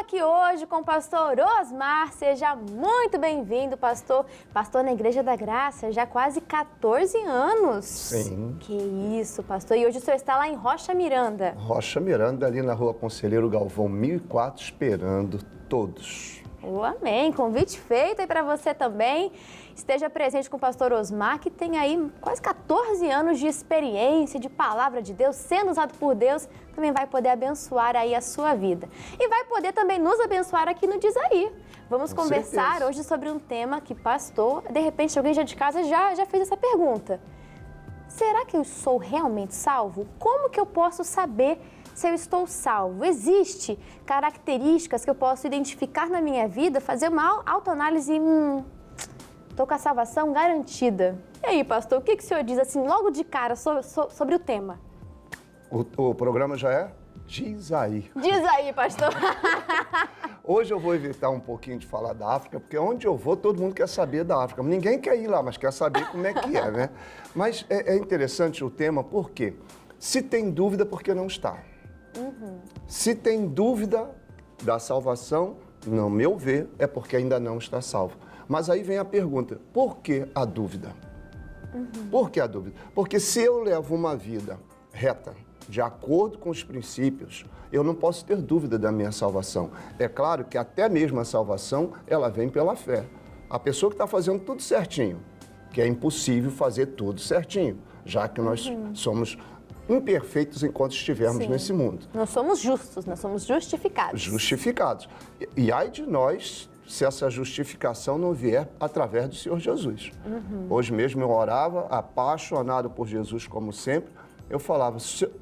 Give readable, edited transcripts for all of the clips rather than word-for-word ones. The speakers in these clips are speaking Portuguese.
aqui hoje com o pastor Osmar. Seja muito bem-vindo, pastor. Pastor na Igreja da Graça, já há quase 14 anos. Sim. Que isso, pastor. E hoje o senhor está lá em Rocha Miranda. Rocha Miranda, ali na rua Conselheiro Galvão, 1004, esperando todos. Oh, amém. Convite feito aí para você também. Esteja presente com o pastor Osmar, que tem aí quase 14 anos de experiência, de palavra de Deus, sendo usado por Deus, também vai poder abençoar aí a sua vida. E vai poder também nos abençoar aqui no Diz Aí. Vamos conversar hoje sobre um tema que, pastor, de repente alguém já de casa já fez essa pergunta. Será que eu sou realmente salvo? Como que eu posso saber se eu estou salvo? Existem características que eu posso identificar na minha vida, fazer uma autoanálise, estou com a salvação garantida. E aí, pastor, o que o senhor diz assim logo de cara sobre o tema? O programa já é Diz Aí. Diz aí, pastor. Hoje eu vou evitar um pouquinho de falar da África, porque onde eu vou todo mundo quer saber da África. Ninguém quer ir lá, mas quer saber como é que é, né? Mas é interessante o tema porque se tem dúvida, por que não está? Se tem dúvida da salvação, no meu ver, é porque ainda não está salvo. Mas aí vem a pergunta, por que a dúvida? Por que a dúvida? Porque se eu levo uma vida reta, de acordo com os princípios, eu não posso ter dúvida da minha salvação. É claro que até mesmo a salvação, ela vem pela fé. A pessoa que está fazendo tudo certinho, que é impossível fazer tudo certinho, já que nós somos imperfeitos enquanto estivermos nesse mundo. Nós somos justos, nós somos justificados. Justificados. E ai de nós se essa justificação não vier através do Senhor Jesus. Hoje mesmo eu orava, apaixonado por Jesus como sempre, eu falava,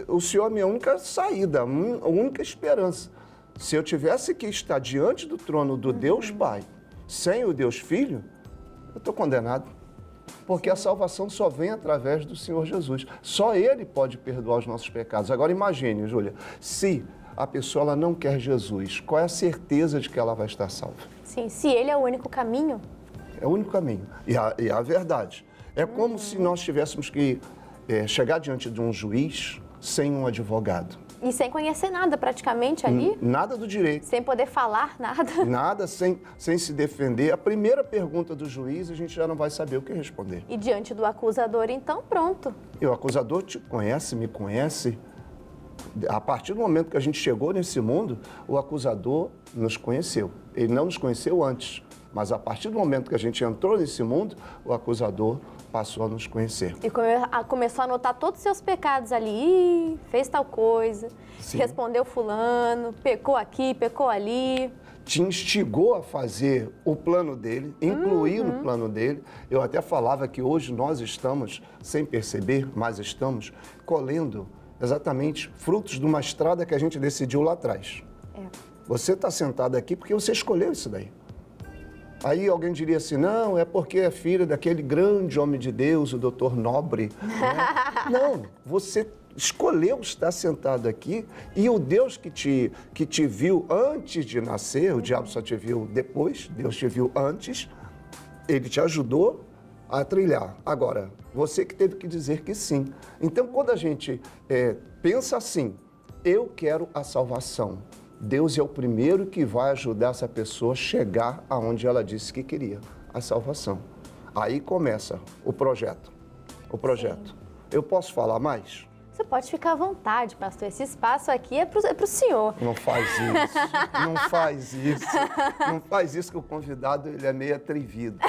o Senhor é a minha única saída, a única esperança. Se eu tivesse que estar diante do trono do Deus Pai, sem o Deus Filho, eu estou condenado. Porque a salvação só vem através do Senhor Jesus. Só Ele pode perdoar os nossos pecados. Agora imagine, Júlia, se a pessoa ela não quer Jesus, qual é a certeza de que ela vai estar salva? Sim, se Ele é o único caminho. É o único caminho. E a verdade. É como se nós tivéssemos que chegar diante de um juiz sem um advogado. E sem conhecer nada praticamente ali. Nada do direito. Sem poder falar nada. Nada, sem se defender. A primeira pergunta do juiz, a gente já não vai saber o que responder. E diante do acusador, então, pronto. E o acusador te conhece, me conhece. A partir do momento que a gente chegou nesse mundo, o acusador nos conheceu. Ele não nos conheceu antes, mas a partir do momento que a gente entrou nesse mundo, o acusador passou a nos conhecer. E começou a anotar todos os seus pecados ali. Ih, fez tal coisa, respondeu fulano, pecou aqui, pecou ali. Te instigou a fazer o plano dele, incluir no plano dele. Eu até falava que hoje nós estamos, sem perceber, mas estamos colhendo exatamente frutos de uma estrada que a gente decidiu lá atrás. Você está sentado aqui porque você escolheu isso daí. Aí alguém diria assim, não, é porque é filha daquele grande homem de Deus, o doutor Nobre. Né? Não, você escolheu estar sentado aqui e o Deus que te viu antes de nascer, o diabo só te viu depois, Deus te viu antes, ele te ajudou a trilhar. Agora, você que teve que dizer que sim. Então, quando a gente pensa assim, eu quero a salvação, Deus é o primeiro que vai ajudar essa pessoa a chegar aonde ela disse que queria, a salvação. Aí começa o projeto. Eu posso falar mais? Você pode ficar à vontade, pastor. Esse espaço aqui é pro senhor. Não faz isso, não faz isso. Não faz isso que o convidado ele é meio atrevido.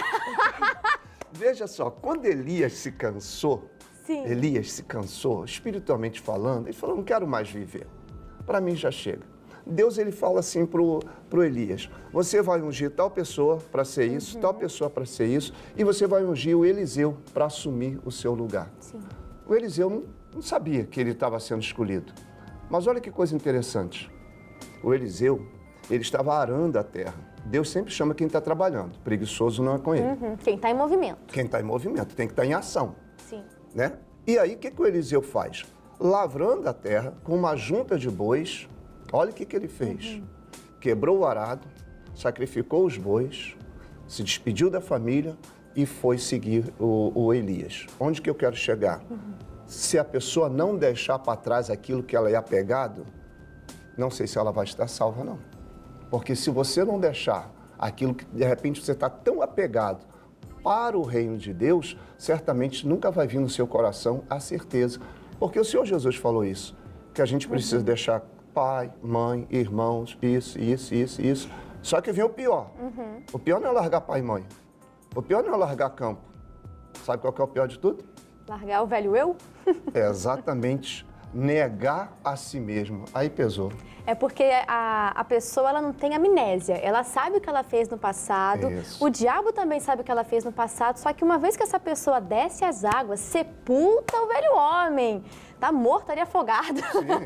Veja só, quando Elias se cansou, espiritualmente falando, ele falou, não quero mais viver. Para mim já chega. Deus ele fala assim pro Elias, você vai ungir tal pessoa para ser isso, tal pessoa para ser isso, e você vai ungir o Eliseu para assumir o seu lugar. O Eliseu não sabia que ele estava sendo escolhido. Mas olha que coisa interessante. O Eliseu, ele estava arando a terra. Deus sempre chama quem está trabalhando. Preguiçoso não é com ele. Quem está em movimento. Quem está em movimento, tem que estar em ação. Sim. Né? E aí, o que o Eliseu faz? Lavrando a terra com uma junta de bois, olha o que ele fez. Quebrou o arado, sacrificou os bois, se despediu da família e foi seguir o Elias. Onde que eu quero chegar? Se a pessoa não deixar para trás aquilo que ela é apegado, não sei se ela vai estar salva, não. Porque se você não deixar aquilo que de repente você está tão apegado para o reino de Deus, certamente nunca vai vir no seu coração a certeza. Porque o Senhor Jesus falou isso, que a gente precisa deixar pai, mãe, irmãos, isso. Só que vem o pior. O pior não é largar pai e mãe. O pior não é largar campo. Sabe qual que é o pior de tudo? Largar o velho eu? É exatamente negar a si mesmo. Aí pesou. É porque a pessoa ela não tem amnésia, ela sabe o que ela fez no passado, Isso. o diabo também sabe o que ela fez no passado, só que uma vez que essa pessoa desce as águas, sepulta o velho homem, tá morto ali afogado. Sim,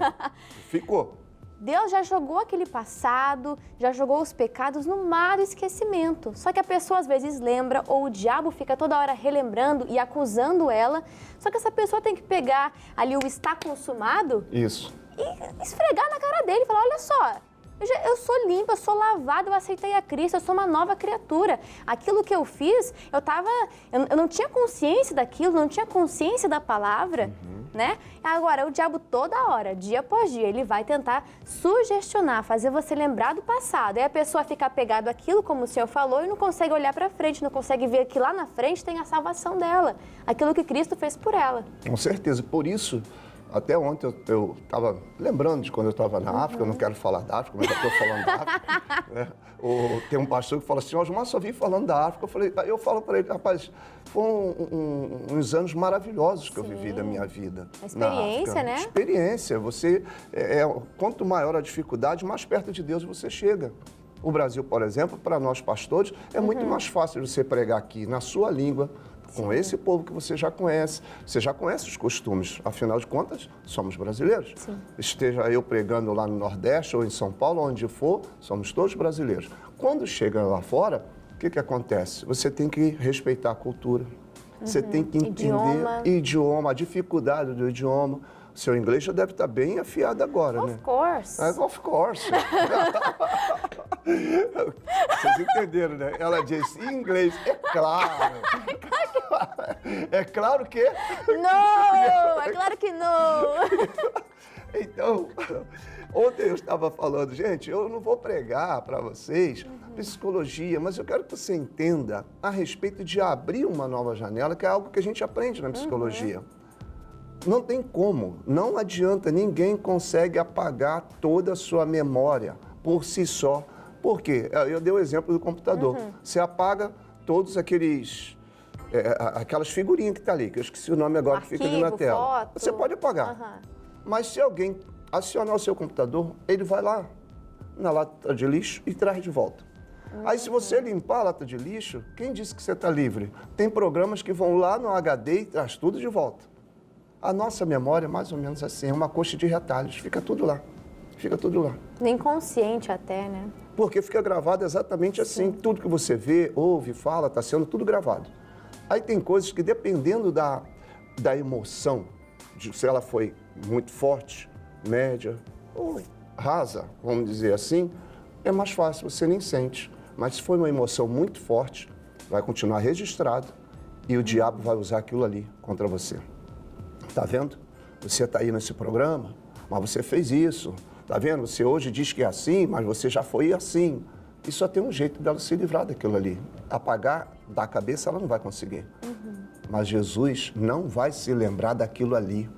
ficou. Deus já jogou aquele passado, já jogou os pecados no mar do esquecimento. Só que a pessoa às vezes lembra, ou o diabo fica toda hora relembrando e acusando ela. Só que essa pessoa tem que pegar ali o está consumado Isso. e esfregar na cara dele e falar, olha só, eu sou limpa, eu sou lavada, eu aceitei a Cristo, eu sou uma nova criatura. Aquilo que eu fiz, eu não tinha consciência daquilo, não tinha consciência da palavra, né? Agora, o diabo toda hora, dia após dia, ele vai tentar sugestionar, fazer você lembrar do passado. Aí a pessoa fica apegada àquilo, como o senhor falou, e não consegue olhar para frente, não consegue ver que lá na frente tem a salvação dela, aquilo que Cristo fez por ela. Com certeza. Por isso, até ontem eu estava lembrando de quando eu estava na África, eu não quero falar da África, mas já estou falando da África. Né? Tem um pastor que fala assim, Osmar, só vim falando da África. Eu falo para ele, rapaz, foram uns anos maravilhosos que eu vivi da minha vida. A experiência, né? Experiência. Quanto maior a dificuldade, mais perto de Deus você chega. O Brasil, por exemplo, para nós pastores, é muito mais fácil você pregar aqui na sua língua, com esse povo que você já conhece os costumes, afinal de contas, somos brasileiros. Sim. Esteja eu pregando lá no Nordeste ou em São Paulo, onde for, somos todos brasileiros. Quando chega lá fora, o que acontece? Você tem que respeitar a cultura, você tem que entender idioma, a dificuldade do idioma. O seu inglês já deve estar bem afiado agora, né? Of course. Of course. Vocês entenderam, né? Ela disse em inglês, é claro. É claro que... Não, é claro que não. Então, ontem eu estava falando, gente, eu não vou pregar para vocês psicologia, mas eu quero que você entenda a respeito de abrir uma nova janela, que é algo que a gente aprende na psicologia. Não tem como, não adianta, ninguém consegue apagar toda a sua memória por si só. Por quê? Eu dei o exemplo do computador. Você apaga todos aquelas figurinhas que estão ali, que eu esqueci o nome agora, que fica ali na tela. Foto. Você pode apagar. Mas se alguém acionar o seu computador, ele vai lá na lata de lixo e traz de volta. Aí se você limpar a lata de lixo, quem disse que você está livre? Tem programas que vão lá no HD e traz tudo de volta. A nossa memória é mais ou menos assim, é uma coxa de retalhos, fica tudo lá. Inconsciente até, né? Porque fica gravado exatamente assim, tudo que você vê, ouve, fala, está sendo tudo gravado. Aí tem coisas que dependendo da emoção, se ela foi muito forte, média ou rasa, vamos dizer assim, é mais fácil, você nem sente. Mas se for uma emoção muito forte, vai continuar registrado e o diabo vai usar aquilo ali contra você. Tá vendo? Você está aí nesse programa, mas você fez isso. Tá vendo? Você hoje diz que é assim, mas você já foi assim. E só tem um jeito dela se livrar daquilo ali. Apagar da cabeça ela não vai conseguir. Mas Jesus não vai se lembrar daquilo ali.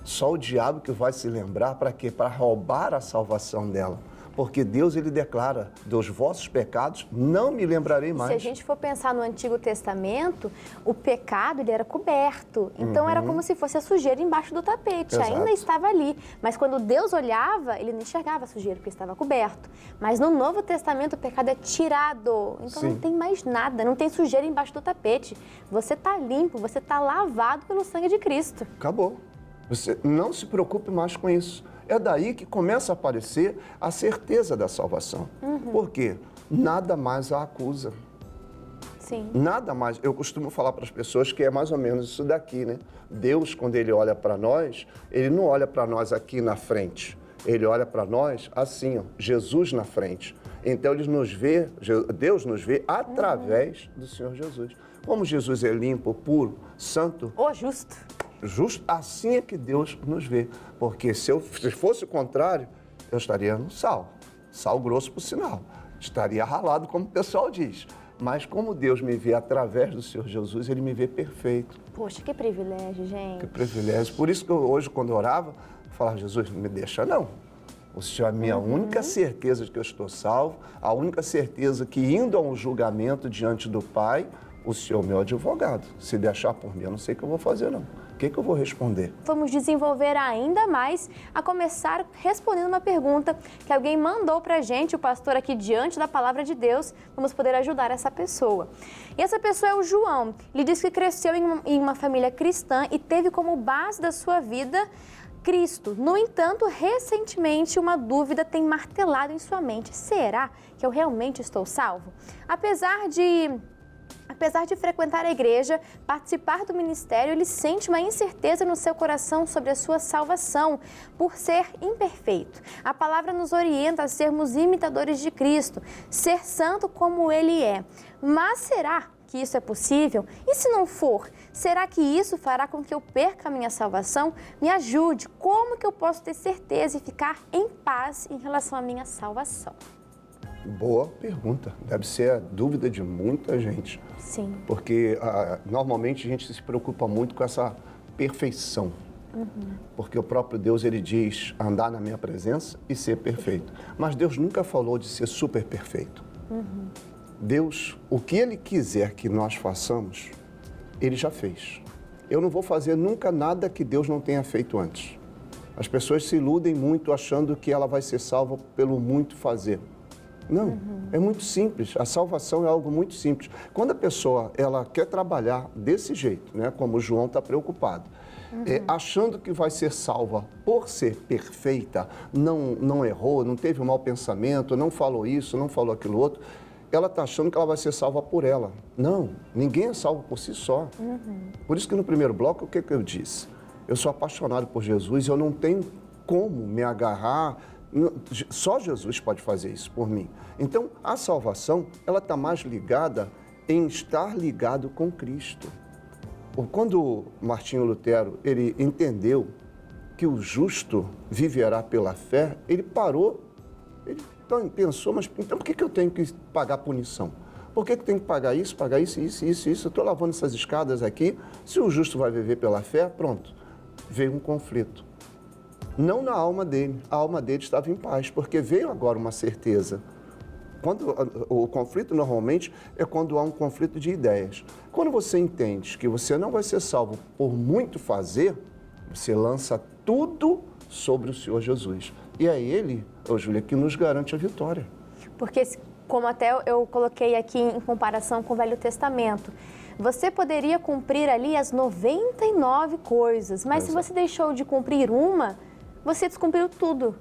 Só o diabo que vai se lembrar para quê? Para roubar a salvação dela. Porque Deus, ele declara, dos vossos pecados não me lembrarei mais. Se a gente for pensar no Antigo Testamento, o pecado, ele era coberto. Então, era como se fosse a sujeira embaixo do tapete. Exato. Ainda estava ali. Mas quando Deus olhava, ele não enxergava a sujeira, porque estava coberto. Mas no Novo Testamento, o pecado é tirado. Então, Sim. não tem mais nada, não tem sujeira embaixo do tapete. Você está limpo, você está lavado pelo sangue de Cristo. Acabou. Você não se preocupe mais com isso. É daí que começa a aparecer a certeza da salvação. Por quê? Nada mais a acusa. Sim. Nada mais. Eu costumo falar para as pessoas que é mais ou menos isso daqui, né? Deus, quando ele olha para nós, ele não olha para nós aqui na frente. Ele olha para nós assim, ó, Jesus na frente. Então, ele nos vê, Deus nos vê através do Senhor Jesus. Como Jesus é limpo, puro, santo, Justo. justo, assim é que Deus nos vê. Porque se fosse o contrário, eu estaria no sal. sal grosso por sinal, estaria ralado, como o pessoal diz. Mas como Deus me vê através do Senhor Jesus, Ele me vê perfeito. Poxa, que privilégio, gente. Que privilégio. Por isso que hoje, quando eu orava, eu falava, Jesus, não me deixa não. O Senhor é a minha única certeza de que eu estou salvo, a única certeza que indo a um julgamento diante do Pai, o Senhor é meu advogado. Se deixar por mim, eu não sei o que eu vou fazer não. O que eu vou responder? Vamos desenvolver ainda mais, a começar respondendo uma pergunta que alguém mandou pra gente, o pastor aqui diante da palavra de Deus, vamos poder ajudar essa pessoa. E essa pessoa é o João. Ele diz que cresceu em uma família cristã e teve como base da sua vida Cristo. No entanto, recentemente uma dúvida tem martelado em sua mente. Será que eu realmente estou salvo? Apesar de frequentar a igreja, participar do ministério, ele sente uma incerteza no seu coração sobre a sua salvação, por ser imperfeito. A palavra nos orienta a sermos imitadores de Cristo, ser santo como Ele é. Mas será que isso é possível? E se não for, será que isso fará com que eu perca a minha salvação? Me ajude, como que eu posso ter certeza e ficar em paz em relação à minha salvação? Boa pergunta. Deve ser a dúvida de muita gente. Sim. Porque normalmente a gente se preocupa muito com essa perfeição. Porque o próprio Deus, ele diz andar na minha presença e ser perfeito. Mas Deus nunca falou de ser super perfeito. Deus, o que Ele quiser que nós façamos, Ele já fez. Eu não vou fazer nunca nada que Deus não tenha feito antes. As pessoas se iludem muito achando que ela vai ser salva pelo muito fazer. Não, é muito simples. A salvação é algo muito simples. Quando a pessoa ela quer trabalhar desse jeito, né, como o João está preocupado, achando que vai ser salva por ser perfeita, não errou, não teve um mau pensamento, não falou isso, não falou aquilo outro, ela está achando que ela vai ser salva por ela. Não, ninguém é salvo por si só. Por isso que no primeiro bloco, o que eu disse? Eu sou apaixonado por Jesus e eu não tenho como me agarrar. Só Jesus pode fazer isso por mim. Então, a salvação, ela está mais ligada em estar ligado com Cristo. Quando Martinho Lutero, ele entendeu que o justo viverá pela fé, ele parou, ele pensou, mas então por que eu tenho que pagar punição? Por que eu tenho que pagar isso, isso? Eu estou lavando essas escadas aqui, se o justo vai viver pela fé, pronto. Veio um conflito. Não na alma dele, a alma dele estava em paz, porque veio agora uma certeza. O conflito normalmente é quando há um conflito de ideias. Quando você entende que você não vai ser salvo por muito fazer, você lança tudo sobre o Senhor Jesus. E é Ele, Júlia, que nos garante a vitória. Porque, como até eu coloquei aqui em comparação com o Velho Testamento, você poderia cumprir ali as 99 coisas, mas se você deixou de cumprir uma, você descumpriu tudo.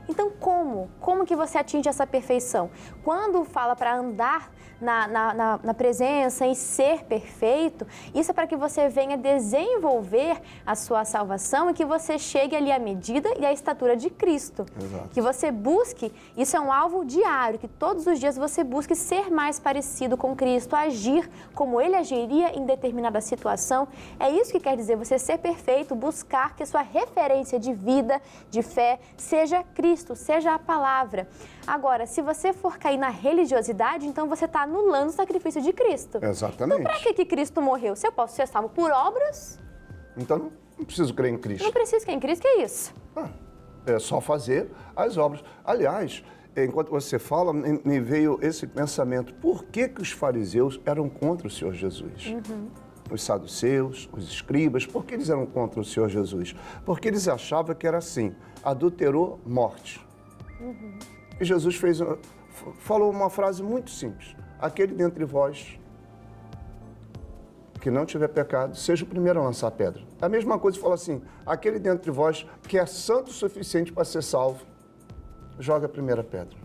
Então, como que você atinge essa perfeição? Quando fala para andar na presença e ser perfeito, isso é para que você venha desenvolver a sua salvação e que você chegue ali à medida e à estatura de Cristo. Exato. Que você busque, isso é um alvo diário, que todos os dias você busque ser mais parecido com Cristo, agir como Ele agiria em determinada situação. É isso que quer dizer você ser perfeito, buscar que a sua referência de vida, de fé, seja Cristo, seja a palavra. Agora, se você for cair na religiosidade, então você está anulando o sacrifício de Cristo. Exatamente. Então, para que Cristo morreu? Se eu posso ser salvo por obras? Então, não preciso crer em Cristo. Não preciso crer em Cristo, que é isso? É só fazer as obras. Aliás, enquanto você fala, me veio esse pensamento. Por que os fariseus eram contra o Senhor Jesus? Os saduceus, os escribas, por que eles eram contra o Senhor Jesus? Porque eles achavam que era assim, adulterou, morte. E Jesus falou uma frase muito simples. Aquele dentre vós que não tiver pecado, seja o primeiro a lançar a pedra. A mesma coisa fala assim, aquele dentre vós que é santo o suficiente para ser salvo, joga a primeira pedra.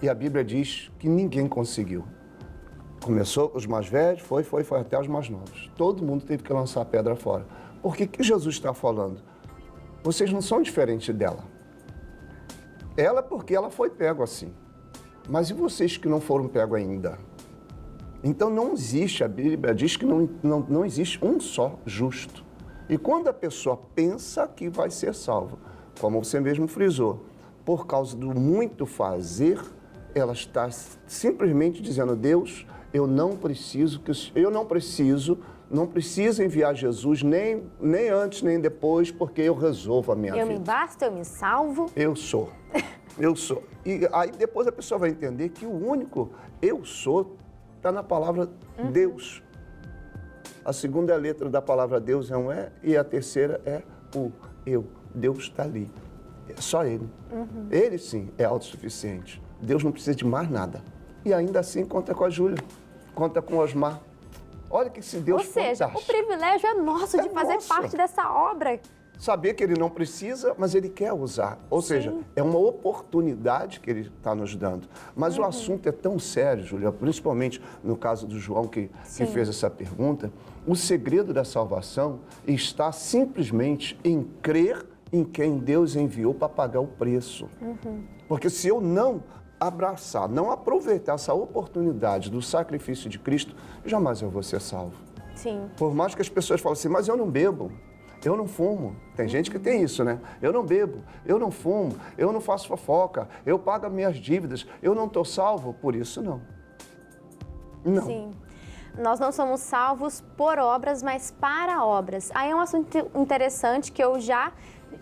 E a Bíblia diz que ninguém conseguiu. Começou os mais velhos, foi até os mais novos. Todo mundo teve que lançar a pedra fora. Por que Jesus está falando? Vocês não são diferentes dela. Ela porque ela foi pego assim. Mas e vocês que não foram pegos ainda? Então não existe, a Bíblia diz que não existe um só justo. E quando a pessoa pensa que vai ser salva, como você mesmo frisou, por causa do muito fazer, ela está simplesmente dizendo, Deus, não precisa enviar Jesus nem antes nem depois, porque eu resolvo a minha vida. Eu me basto, eu me salvo. Eu sou. E aí depois a pessoa vai entender que o único eu sou está na palavra Deus. A segunda letra da palavra Deus é um E e a terceira é o eu. Deus está ali. É só Ele. Ele sim é autossuficiente. Deus não precisa de mais nada. E ainda assim conta com a Júlia, conta com o Osmar. Olha que esse Deus fantástico. Ou seja, o privilégio é nosso de fazer parte dessa obra. Saber que Ele não precisa, mas Ele quer usar. Ou seja, é uma oportunidade que Ele está nos dando. Mas o assunto é tão sério, Júlia, principalmente no caso do João que fez essa pergunta. O segredo da salvação está simplesmente em crer em quem Deus enviou para pagar o preço. Porque se eu não abraçar, não aproveitar essa oportunidade do sacrifício de Cristo, jamais eu vou ser salvo. Sim. Por mais que as pessoas falem assim, mas eu não bebo, eu não fumo. Tem gente que tem isso, né? Eu não bebo, eu não fumo, eu não faço fofoca, eu pago as minhas dívidas, eu não estou salvo, por isso não. Não. Sim. Nós não somos salvos por obras, mas para obras. Aí é um assunto interessante que eu já,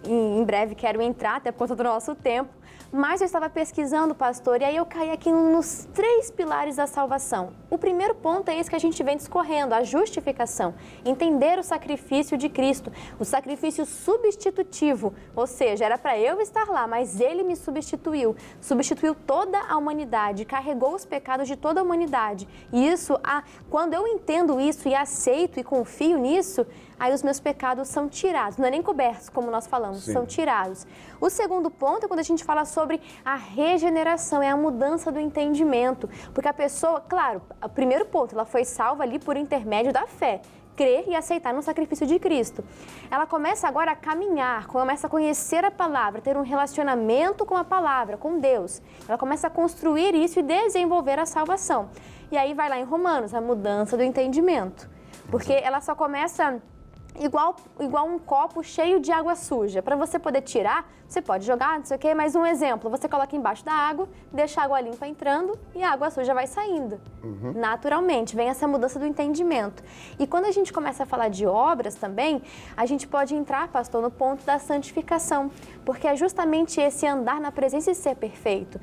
em breve, quero entrar, até por conta do nosso tempo. Mas eu estava pesquisando, pastor, e aí eu caí aqui nos 3 pilares da salvação. O primeiro ponto é esse que a gente vem discorrendo, a justificação. Entender o sacrifício de Cristo, o sacrifício substitutivo. Ou seja, era para eu estar lá, mas Ele me substituiu. Substituiu toda a humanidade, carregou os pecados de toda a humanidade. E isso, quando eu entendo isso e aceito e confio nisso, aí os meus pecados são tirados. Não é nem cobertos, como nós falamos, são tirados. O segundo ponto é quando a gente fala sobre a regeneração, é a mudança do entendimento. Porque a pessoa, claro, o primeiro ponto, ela foi salva ali por intermédio da fé. Crer e aceitar no sacrifício de Cristo. Ela começa agora a caminhar, começa a conhecer a palavra, ter um relacionamento com a palavra, com Deus. Ela começa a construir isso e desenvolver a salvação. E aí vai lá em Romanos, a mudança do entendimento. Porque ela só começa igual um copo cheio de água suja. Para você poder tirar, você pode jogar, não sei o quê, mas um exemplo, você coloca embaixo da água, deixa a água limpa entrando e a água suja vai saindo. Naturalmente, vem essa mudança do entendimento. E quando a gente começa a falar de obras também, a gente pode entrar, pastor, no ponto da santificação, porque é justamente esse andar na presença e ser perfeito.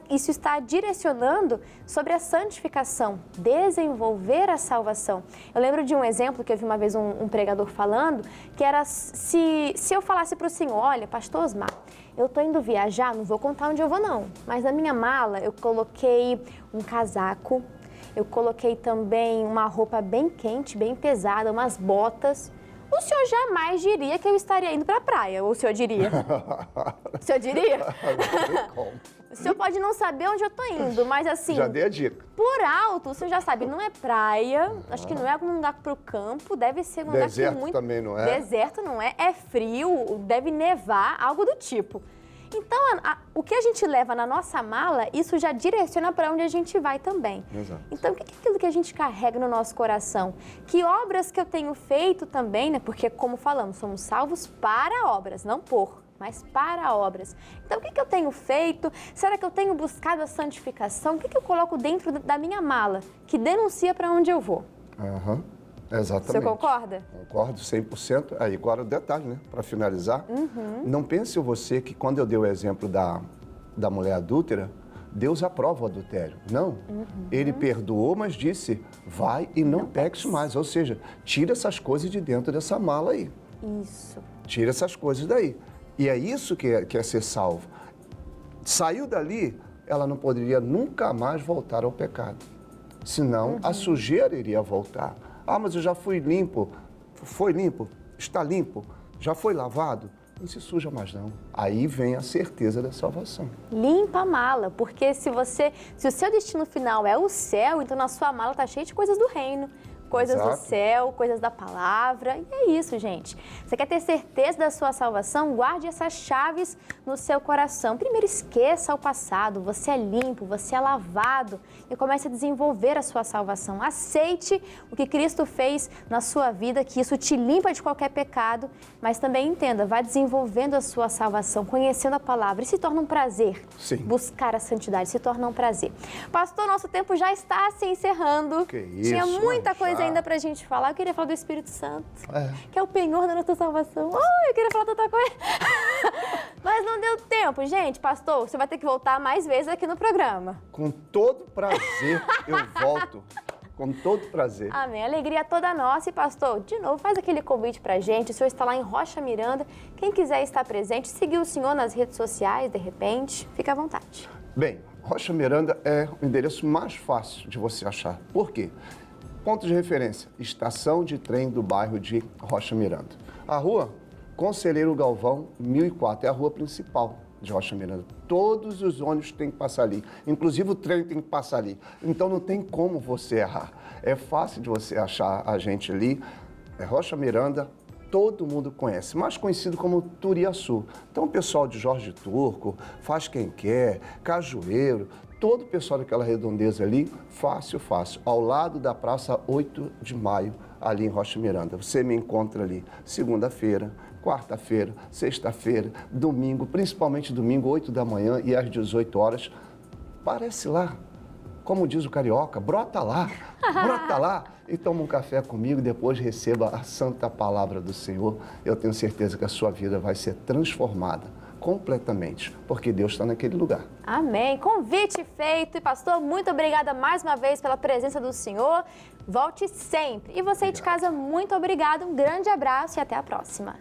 Isso está direcionando sobre a santificação, desenvolver a salvação. Eu lembro de um exemplo que eu vi uma vez um pregador falando, que era se eu falasse para o senhor, olha, pastor Osmar, eu estou indo viajar, não vou contar onde eu vou não, mas na minha mala eu coloquei um casaco, eu coloquei também uma roupa bem quente, bem pesada, umas botas. O senhor jamais diria que eu estaria indo para a praia, ou o senhor diria? O senhor diria? O senhor pode não saber onde eu estou indo, mas assim... Já dei a dica. Por alto, o senhor já sabe, não é praia, acho que não é algum lugar para o campo, deve ser um lugar que Deserto muito... também não é. Deserto não é, é frio, deve nevar, algo do tipo. Então, o que a gente leva na nossa mala, isso já direciona para onde a gente vai também. Exato. Então, o que é aquilo que a gente carrega no nosso coração? Que obras que eu tenho feito também, né? Porque, como falamos, somos salvos para obras, não por, mas para obras. Então, o que eu tenho feito? Será que eu tenho buscado a santificação? O que eu coloco dentro da minha mala que denuncia para onde eu vou? Exatamente. Você concorda? Concordo 100%. Aí, agora o detalhe, né? Para finalizar, não pense você que quando eu dei o exemplo da mulher adúltera, Deus aprova o adultério. Não. Ele perdoou, mas disse, vai e não peques mais. Ou seja, tira essas coisas de dentro dessa mala aí. Isso. Tira essas coisas daí. E é isso que é ser salvo. Saiu dali, ela não poderia nunca mais voltar ao pecado. Senão, a sujeira iria voltar. Ah, mas eu já fui limpo. Foi limpo? Está limpo? Já foi lavado? Não se suja mais não. Aí vem a certeza da salvação. Limpa a mala, porque se o seu destino final é o céu, então na sua mala está cheia de coisas do reino. coisas do Exato. céu, coisas da palavra. E é isso, gente. Você quer ter certeza da sua salvação? Guarde essas chaves no seu coração. Primeiro, esqueça o passado. Você é limpo, você é lavado e comece a desenvolver a sua salvação. Aceite o que Cristo fez na sua vida, que isso te limpa de qualquer pecado, mas também entenda, vai desenvolvendo a sua salvação, conhecendo a palavra e se torna um prazer. Sim. Buscar a santidade se torna um prazer. Pastor, nosso tempo já está se encerrando. Que isso, Tinha muita mas coisa já. ainda pra gente falar. Eu queria falar do Espírito Santo, É. que é o penhor da nossa salvação. Oh, eu queria falar tanta coisa. Mas não deu tempo, gente. Pastor, você vai ter que voltar mais vezes aqui no programa. Com todo prazer eu volto. Com todo prazer. Amém. Alegria toda nossa. E, pastor, de novo, faz aquele convite pra gente. O senhor está lá em Rocha Miranda. Quem quiser estar presente, seguir o senhor nas redes sociais, de repente, fica à vontade. Bem, Rocha Miranda é o endereço mais fácil de você achar. Por quê? Ponto de referência, estação de trem do bairro de Rocha Miranda. A rua Conselheiro Galvão, 1004, é a rua principal de Rocha Miranda. Todos os ônibus têm que passar ali, inclusive o trem tem que passar ali. Então não tem como você errar. É fácil de você achar a gente ali. É Rocha Miranda, todo mundo conhece, mais conhecido como Turiaçu. Então o pessoal de Jorge Turco, Faz Quem Quer, Cajueiro, todo o pessoal daquela redondeza ali, fácil, ao lado da Praça 8 de Maio, ali em Rocha Miranda. Você me encontra ali segunda-feira, quarta-feira, sexta-feira, domingo, principalmente domingo, 8 da manhã e às 18 horas. Parece lá, como diz o carioca, brota lá e toma um café comigo, depois receba a santa palavra do Senhor. Eu tenho certeza que a sua vida vai ser transformada completamente, porque Deus está naquele lugar. Amém. Convite feito. E, pastor, muito obrigada mais uma vez pela presença do senhor. Volte sempre. E você de casa, muito obrigada. Um grande abraço e até a próxima.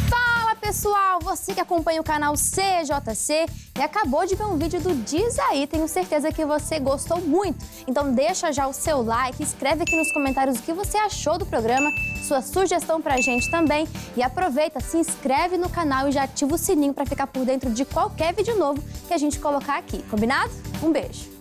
Fala, pessoal! Você que acompanha o canal CJC e acabou de ver um vídeo do Diz Aí, tenho certeza que você gostou muito. Então deixa já o seu like, escreve aqui nos comentários o que você achou do programa, sua sugestão pra gente também. E aproveita, se inscreve no canal e já ativa o sininho para ficar por dentro de qualquer vídeo novo que a gente colocar aqui. Combinado? Um beijo!